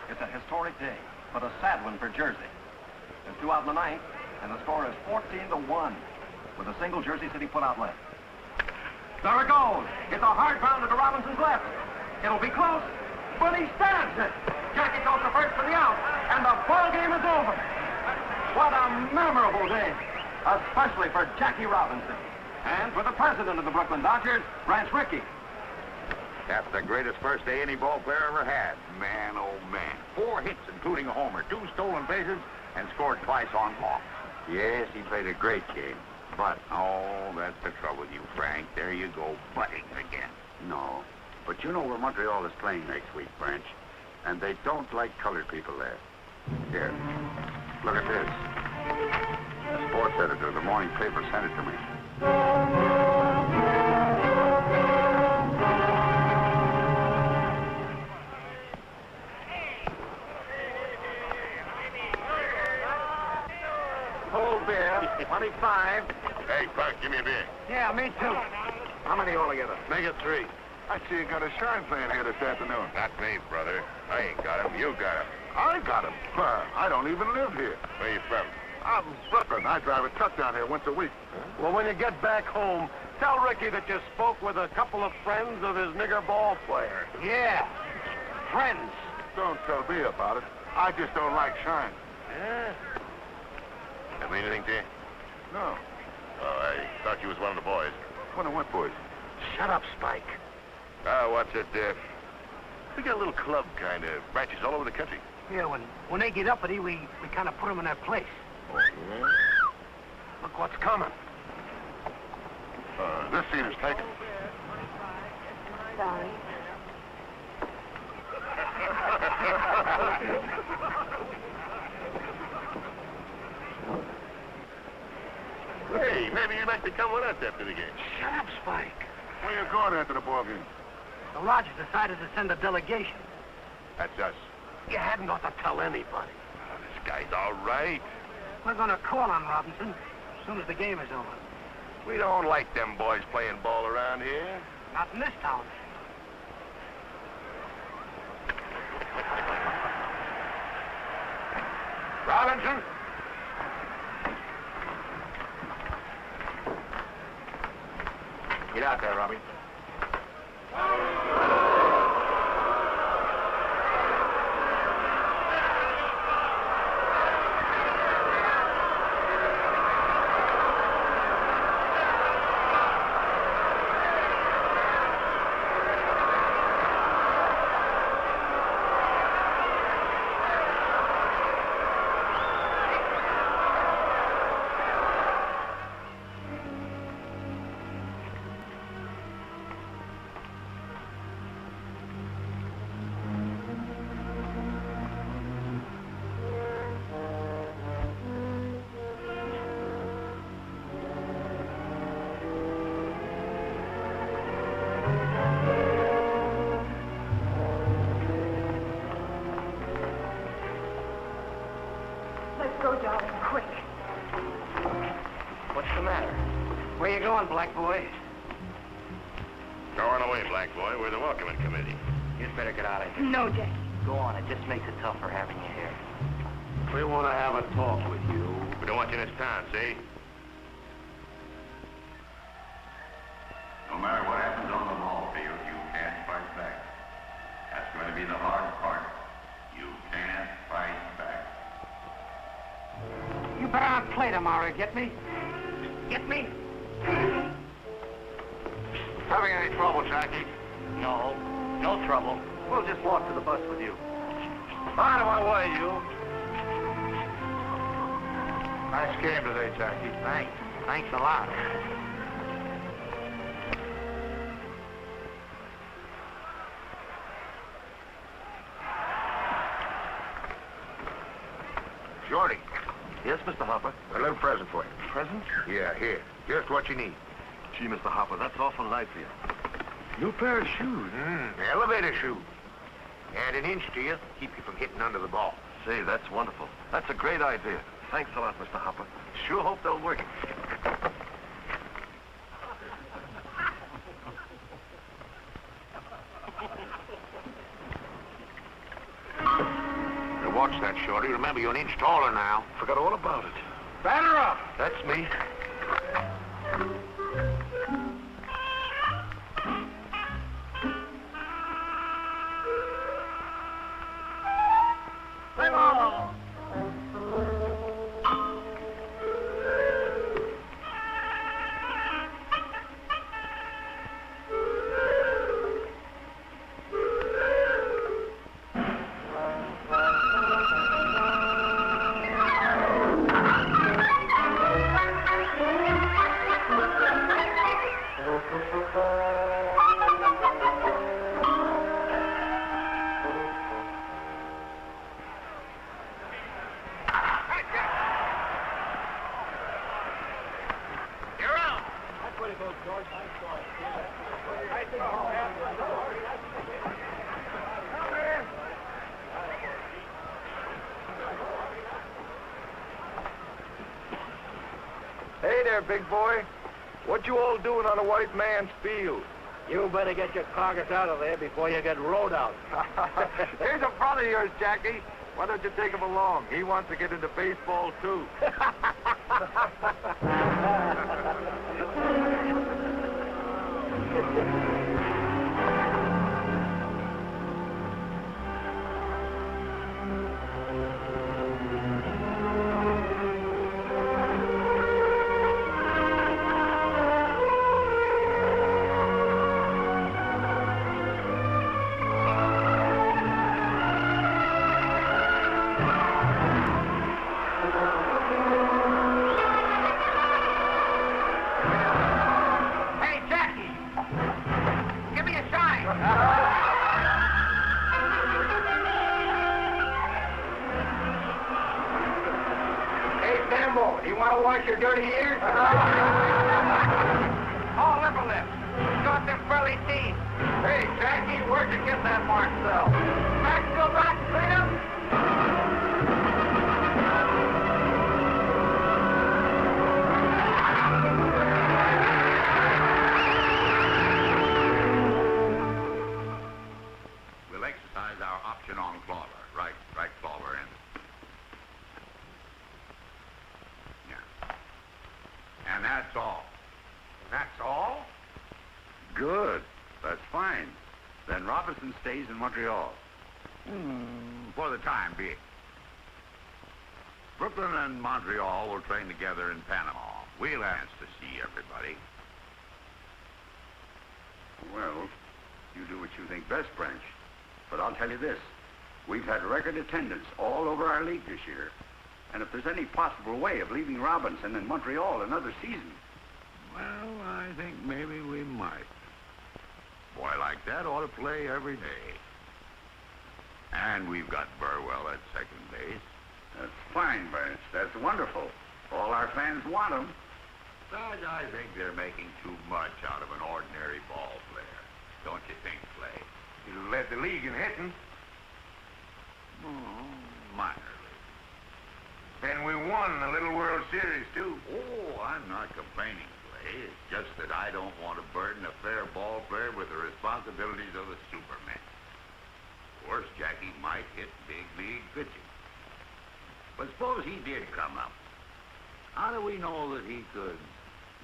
It's a historic day, but a sad one for Jersey. There's 2 out in the ninth, and the score is 14-1, with a single Jersey City put out left. There it goes. It's a hard grounder to Robinson's left. It'll be close, but he stabs it. Jackie goes to first for the out, and the ball game is over. What a memorable day, especially for Jackie Robinson. And for the president of the Brooklyn Dodgers, Branch Rickey. That's the greatest first day any ball player ever had. Man, oh man. 4 hits, including a homer, 2 stolen bases, and scored twice on walks. Yes, he played a great game. But, oh, that's the trouble with you, Frank. There you go, butting again. No. But you know where Montreal is playing next week, Branch. And they don't like colored people there. Here. Look at this. The sports editor of the morning paper sent it to me. Cold beer, 25. Hey, Buck, give me a beer. Yeah, me too. How many altogether? Make it 3. I see you got a shine playing here this afternoon. Not me, brother. I ain't got him. You got him. I got him? I don't even live here. Where you from? I'm Brooklyn. I drive a truck down here once a week. Well, when you get back home, tell Ricky that you spoke with a couple of friends of his nigger ball player. Yeah, friends. Don't tell me about it. I just don't like shine. Yeah? That mean anything to you? No. Oh, I thought you was one of the boys. One of what boys? Shut up, Spike. What's it, we got a little club kind of branches all over the country. Yeah, when they get uppity, we kind of put them in their place. Look what's coming. This seat is taken. Sorry. Hey, maybe you'd like to come with us after the game. Shut up, Spike. Where you going after the ball game? The Rogers decided to send a delegation. That's us. You hadn't ought to tell anybody. This guy's all right. We're going to call on Robinson as soon as the game is over. We don't like them boys playing ball around here. Not in this town. Robinson? Get out there, Robbie. Where you going, black boy? Going away, black boy. We're the welcoming committee. You'd better get out of here. No, Jackie. Go on. It just makes it tougher having you here. We want to have a talk with you. We don't want you in this town, see? No matter what happens on the ball field, you can't fight back. That's going to be the hard part. You can't fight back. You better not play tomorrow, get me? Get me? Having any trouble, Jackie? No. No trouble. We'll just walk to the bus with you. Out of my way, you. Nice game today, Jackie. Thanks. Thanks a lot. Shorty, Yes, Mr. Hopper? a little present for you. Present? Yeah, here. Just what you need. Gee, Mr. Hopper, that's awful nice of you. New pair of shoes. Elevator shoe. Add an inch to you, keep you from hitting under the ball. Say, that's wonderful. That's a great idea. Thanks a lot, Mr. Hopper. Sure hope they'll work. watch that, Shorty. Remember, you're an inch taller now. Forgot all about it. Batter up! That's me. Play ball! Hey there, big boy. What you all doing on a white man's field? You better get your carcass out of there before you get rode out. Here's a brother of yours, Jackie. Why don't you take him along? He wants to get into baseball, too. Hey, Jackie! Give me a sign! Hey, Sambo, you want to wash your dirty ears? Oh, liver lips. Got them frilly teeth. Hey, Jackie, where'd you get that Marcel? Maxwell Rock Freedom? We'll exercise our option on Clover. Right, Clover, in. Yeah. And that's all. That's all? Good. That's fine. Then Robinson stays in Montreal. For the time being. Brooklyn and Montreal will train together in Panama. We'll ask to see everybody. Well, you do what you think best, Branch. But I'll tell you this. We've had record attendance all over our league this year. And if there's any possible way of leaving Robinson in Montreal another season, well, I think maybe we might. Boy like that ought to play every day. And we've got Burwell at second base. That's fine, Branch. That's wonderful. All our fans want him. But I think they're making too much out of an ordinary ball player. Don't you think, Clay? He led the league in hitting. Minor league. And we won the Little World Series, too. Oh, I'm not complaining, Clay. It's just that I don't want to burden a fair ball player with the responsibilities of a Superman. Of course, Jackie might hit big league pitching. But suppose he did come up. How do we know that he could,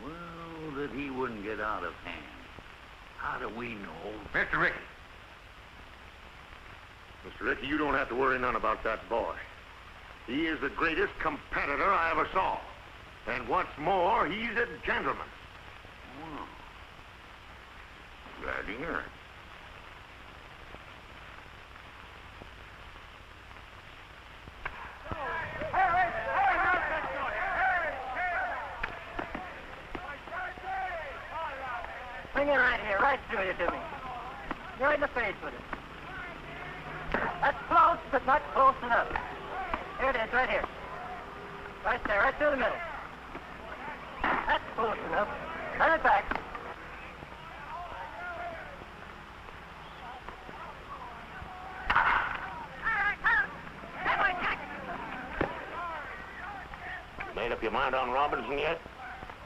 well, that he wouldn't get out of hand? How do we know? Mr. Rickey. Mr. Rickey, you don't have to worry none about that boy. He is the greatest competitor I ever saw. And what's more, he's a gentleman. Well, glad to hear it. Bring it right here, right through you to me. Right in the face with it. That's close, but not close enough. Here it is, right here. Right there, right through the middle. That's close enough. Turn it back. Made up your mind on Robinson yet?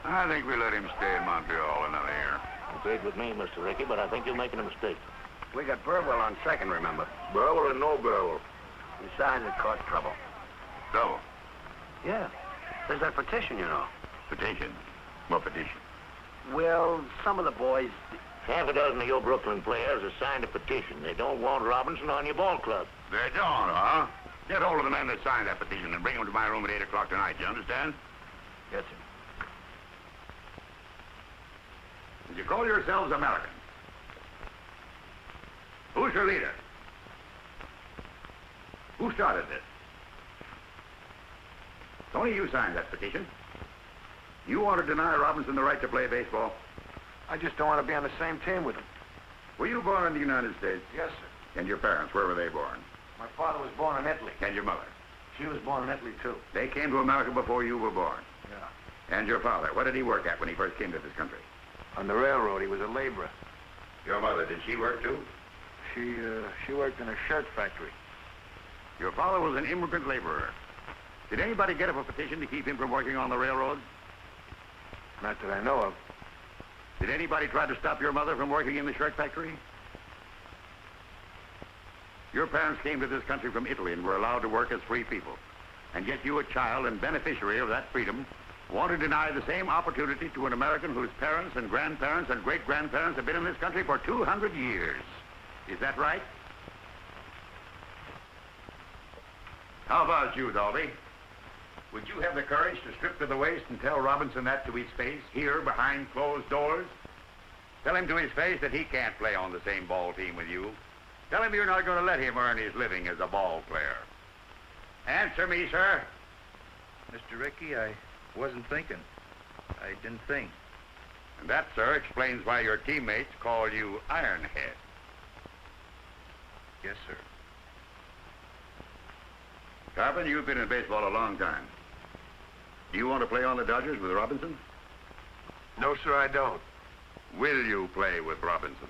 I think we let him stay in Montreal another year. Agreed with me, Mr. Rickey, but I think you're making a mistake. We got Burwell on second, remember? Burwell or no Burwell? Besides, it caused trouble. Trouble? Yeah. There's that petition, you know. Petition? What petition? Well, some of the boys... Half a dozen of your Brooklyn players have signed a petition. They don't want Robinson on your ball club. They don't, huh? Get hold of the men that signed that petition and bring them to my room at 8 o'clock tonight. You understand? Yes, sir. And you call yourselves Americans. Who's your leader? Who started this? Tony, you signed that petition. You want to deny Robinson the right to play baseball? I just don't want to be on the same team with him. Were you born in the United States? Yes, sir. And your parents, where were they born? My father was born in Italy. And your mother? She was born in Italy, too. They came to America before you were born? Yeah. And your father, what did he work at when he first came to this country? On the railroad, he was a laborer. Your mother, did she work too? She worked in a shirt factory. Your father was an immigrant laborer. Did anybody get up a petition to keep him from working on the railroad? Not that I know of. Did anybody try to stop your mother from working in the shirt factory? Your parents came to this country from Italy and were allowed to work as free people. And yet you, a child and beneficiary of that freedom, want to deny the same opportunity to an American whose parents and grandparents and great-grandparents have been in this country for 200 years. Is that right? How about you, Dalby? Would you have the courage to strip to the waist and tell Robinson that to his face, here behind closed doors? Tell him to his face that he can't play on the same ball team with you. Tell him you're not going to let him earn his living as a ball player. Answer me, sir. Mr. Rickey, I wasn't thinking. I didn't think. And that, sir, explains why your teammates call you Ironhead. Yes, sir. Carpenter, you've been in baseball a long time. Do you want to play on the Dodgers with Robinson? No, sir, I don't. Will you play with Robinson?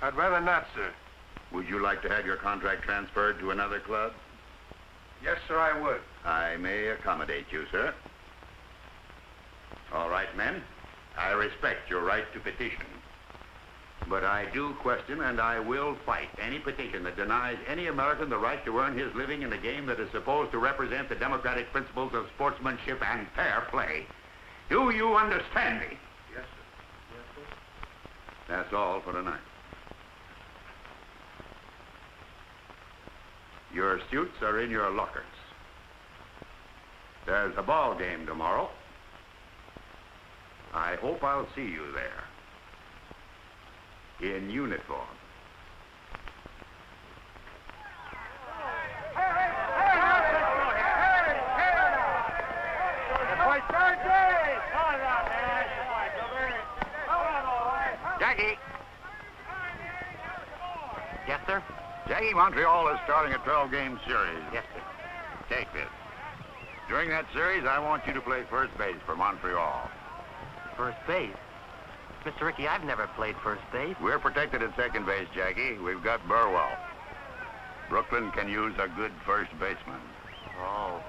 I'd rather not, sir. Would you like to have your contract transferred to another club? Yes, sir, I would. I may accommodate you, sir. All right, men. I respect your right to petition. But I do question and I will fight any petition that denies any American the right to earn his living in a game that is supposed to represent the democratic principles of sportsmanship and fair play. Do you understand me? Yes, sir. Yes, sir. That's all for tonight. Your suits are in your lockers. There's a ball game tomorrow. I hope I'll see you there. In uniform. Jackie! Yes, sir? Jackie, Montreal is starting a 12-game series. Yes, sir. Take this. During that series, I want you to play first base for Montreal. First base? Mr. Rickey, I've never played first base. We're protected at second base, Jackie. We've got Burwell. Brooklyn can use a good first baseman. Oh,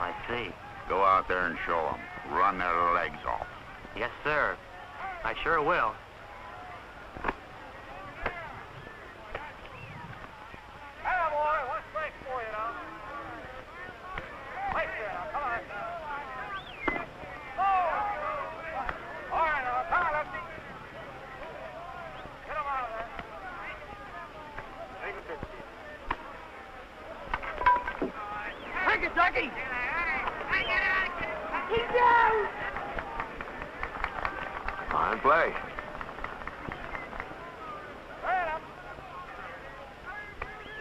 I see. Go out there and show them. Run their legs off. Yes, sir. I sure will. Jackie! Fine play.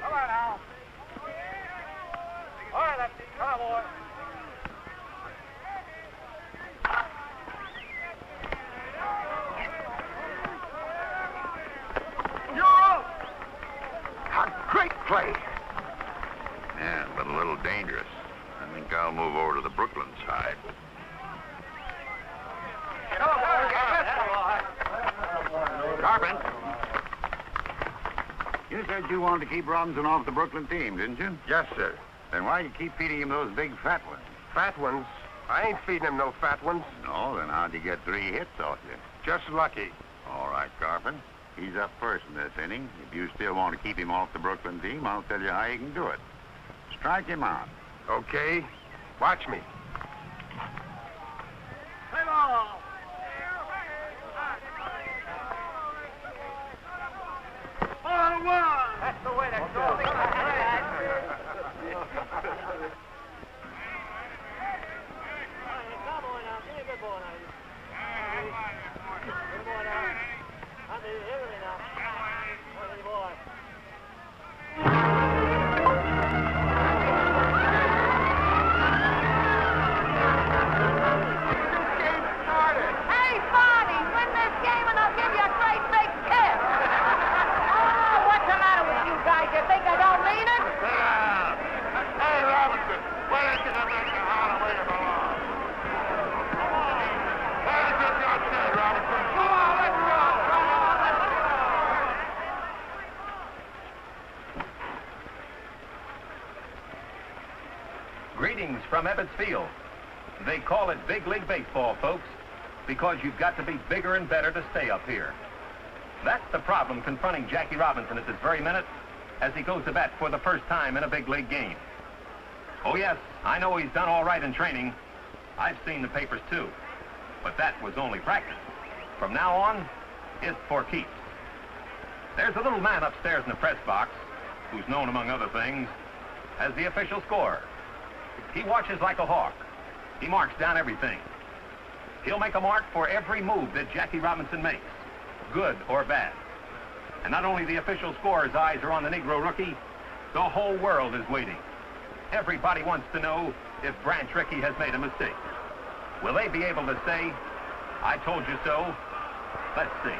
Come on now. All right, lefty. Come on, boy. You're up. A great play. Yeah, but a little dangerous. I think I'll move over to the Brooklyn side. Carpenter. You said you wanted to keep Robinson off the Brooklyn team, didn't you? Yes, sir. Then why you keep feeding him those big fat ones? Fat ones? I ain't feeding him no fat ones. No, then how'd you get 3 hits off you? Just lucky. All right, Carpenter. He's up first in this inning. If you still want to keep him off the Brooklyn team, I'll tell you how you can do it. Strike him out. Okay. Watch me. Play ball. Ball one. That's the way to go. Greetings from Ebbets Field. They call it Big League Baseball, folks, because you've got to be bigger and better to stay up here. That's the problem confronting Jackie Robinson at this very minute as he goes to bat for the first time in a big league game. Oh, yes, I know he's done all right in training. I've seen the papers, too. But that was only practice. From now on, it's for keeps. There's a little man upstairs in the press box who's known, among other things, as the official scorer. He watches like a hawk. He marks down everything. He'll make a mark for every move that Jackie Robinson makes, good or bad. And not only the official scorer's eyes are on the Negro rookie, the whole world is waiting. Everybody wants to know if Branch Rickey has made a mistake. Will they be able to say, "I told you so"? Let's see.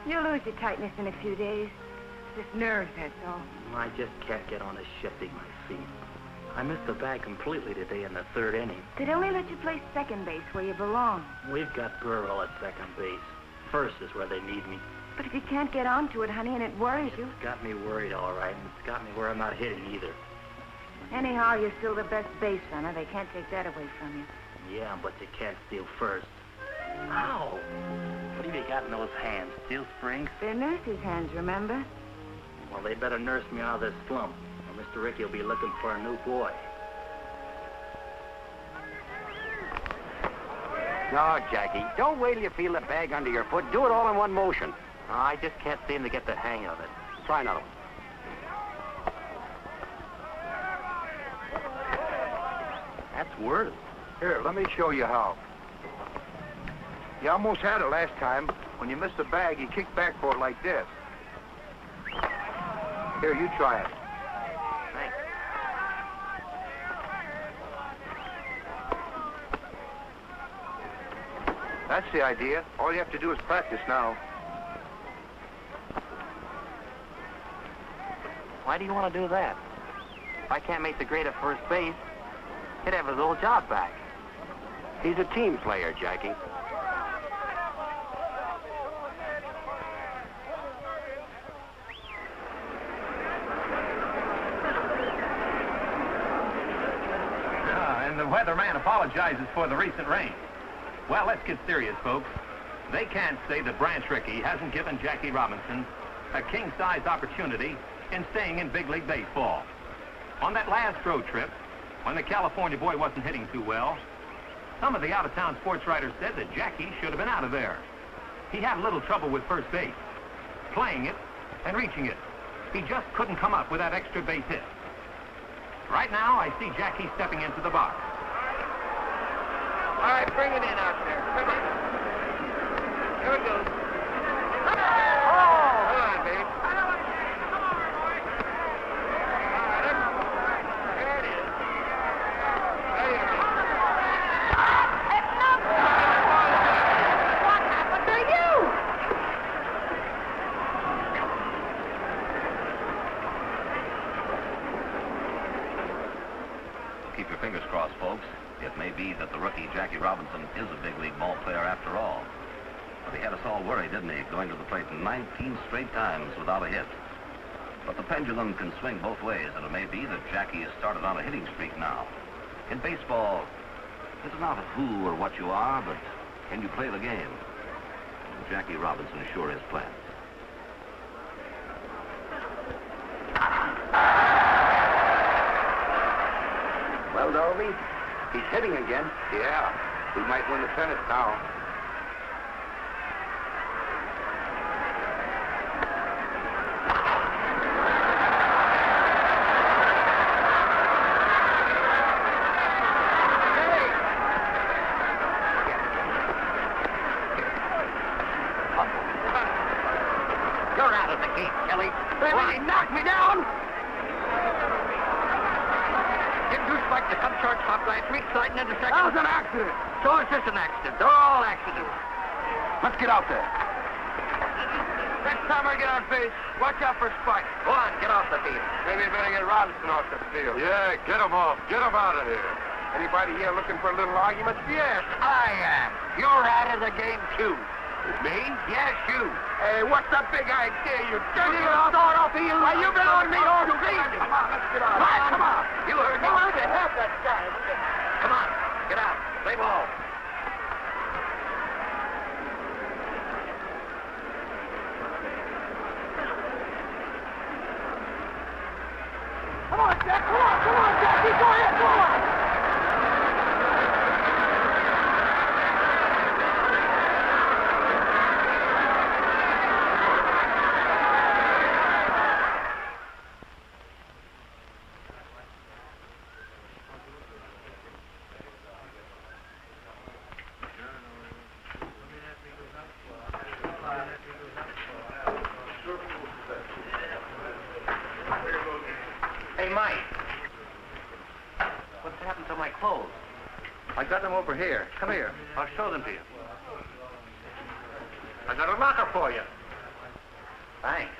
You'll lose your tightness in a few days. Just nerves, that's all. I just can't get on to shifting my feet. I missed the bag completely today in the third inning. They'd only let you play second base where you belong. We've got Burwell at second base. First is where they need me. But if you can't get onto it, honey, and it worries you... It's got me worried, all right, and it's got me where I'm not hitting either. Anyhow, you're still the best base runner. They can't take that away from you. Yeah, but you can't steal first. Ow! What have you got in those hands? Steel springs? They're nurse's hands, remember? Well, they better nurse me out of this slump, or Mr. Rickey will be looking for a new boy. No, Jackie, don't wait till you feel the bag under your foot. Do it all in one motion. I just can't seem to get the hang of it. Try another one. That's worse. Here, let me show you how. You almost had it last time. When you missed the bag, you kicked back for it like this. Here, you try it. Thanks. That's the idea. All you have to do is practice now. Why do you want to do that? If I can't make the grade at first base, he'd have his old job back. He's a team player, Jackie. And the weatherman apologizes for the recent rain. Well, let's get serious, folks. They can't say that Branch Rickey hasn't given Jackie Robinson a king-size opportunity in staying in big league baseball. On that last road trip, when the California boy wasn't hitting too well, Some of the out-of-town sports writers said that Jackie should have been out of there. He had a little trouble with first base, playing it and reaching it. He just couldn't come up with that extra base hit. Right now, I see Jackie stepping into the box. All right, bring it in out there. Come on. Here it goes. Oh! Come on, babe. There it is. There it is. What happened to you? Keep your fingers crossed, folks. It may be that the rookie Jackie Robinson is a big league ball player after all. But he had us all worried, didn't he, going to the plate 19 straight times without a hit. But the pendulum can swing both ways, and it may be that Jackie has started on a hitting streak now. In baseball, it's not who or what you are, but can you play the game? And Jackie Robinson sure is playing. Well, Dolby, he's hitting again. Yeah, we might win the pennant now. You're out of the game, Kelly. He knocked me down. Didn't you spike to come shortstop last week, sliding into second? That was an accident. So is this an accident? They're all accidents. Let's get out there. Next time I get on base, watch out for Spike. Go on, get off the field. Maybe you better get Robinson off the field. Yeah, get him off. Get him out of here. Anybody here looking for a little argument? Yes. I am. You're out of the game, too. Me? Yes, you. Hey, what's the big idea, you dirty You little... start off the Are you blowing me off? crazy? Come on, let's get out. Come on. You heard me. Go on to help that guy. Come on. Get out. Play ball. Come on, Jack. Come on, Jackie. Go ahead, go on. Hey, Mike. What's happened to my clothes? I got them over here. Come here. I'll show them to you. I got a locker for you. Thanks.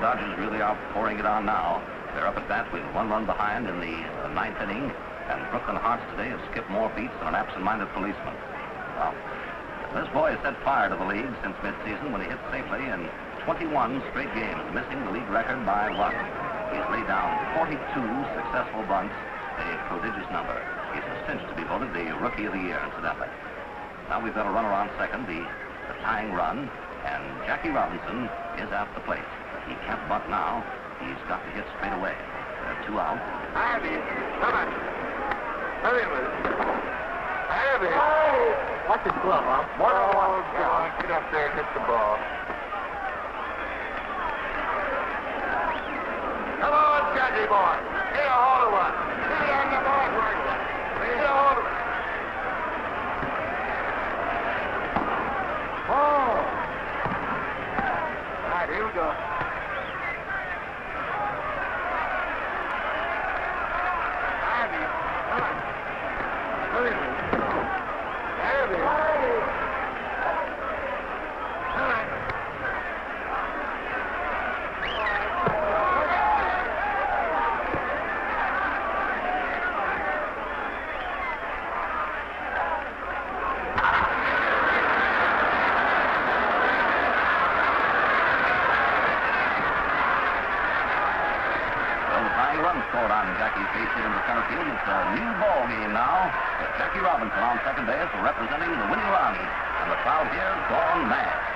Dodgers really are pouring it on now. They're up at bat with 1 run behind in the 9th inning, and Brooklyn Hearts today have skipped more beats than an absent-minded policeman. Well, this boy has set fire to the league since midseason when he hit safely in 21 straight games, missing the league record by 1. He's laid down 42 successful bunts, a prodigious number. He's a cinch to be voted the Rookie of the Year, incidentally. Now we've got a runner on second, the tying run, and Jackie Robinson is at the plate. He can't bunt now. He's got to hit straight away. 2 out. I have it. Come on. Hurry with it. I have it. Watch his glove, huh? Oh, God. Get up there and hit the ball. Come on, Jackie boy. Hit a hold of one. Hit it on the ball right there. Hit a hold of it. Oh. All right, here we go. runs scored on Jackie Station in the center field. It's a new ball game now. With Jackie Robinson on second base representing the winning run. And the crowd here gone mad.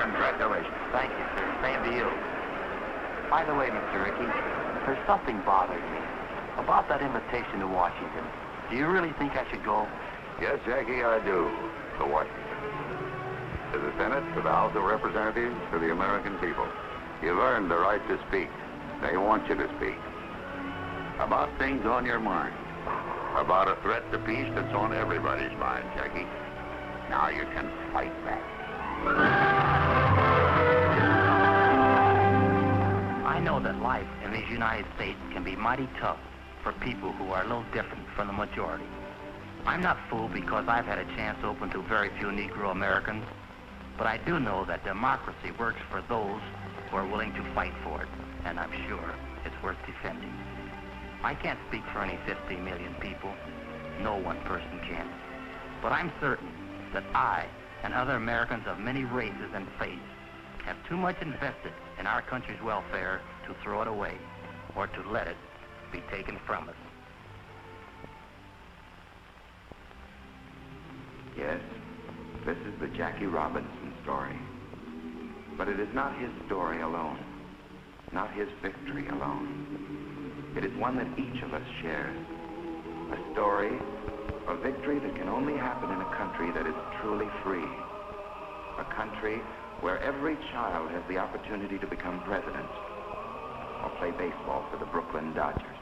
Congratulations. Thank you, sir. Same to you. By the way, Mr. Rickey, there's something bothering me about that invitation to Washington. Do you really think I should go? Yes, Jackie, I do. To Washington. To the Senate, to the House of Representatives, to the American people. You've earned the right to speak. They want you to speak. About things on your mind. About a threat to peace that's on everybody's mind, Jackie. Now you can fight back. I know that life in these United States can be mighty tough for people who are a little different from the majority. I'm not fooled because I've had a chance open to very few Negro Americans, but I do know that democracy works for those who are willing to fight for it, and I'm sure it's worth defending. I can't speak for any 50 million people. No one person can. But I'm certain that I and other Americans of many races and faiths have too much invested in our country's welfare to throw it away or to let it be taken from us. Yes, this is the Jackie Robinson story. But it is not his story alone, not his victory alone. It is one that each of us shares. A story of victory that can only happen in a country that is truly free. A country where every child has the opportunity to become president or play baseball for the Brooklyn Dodgers.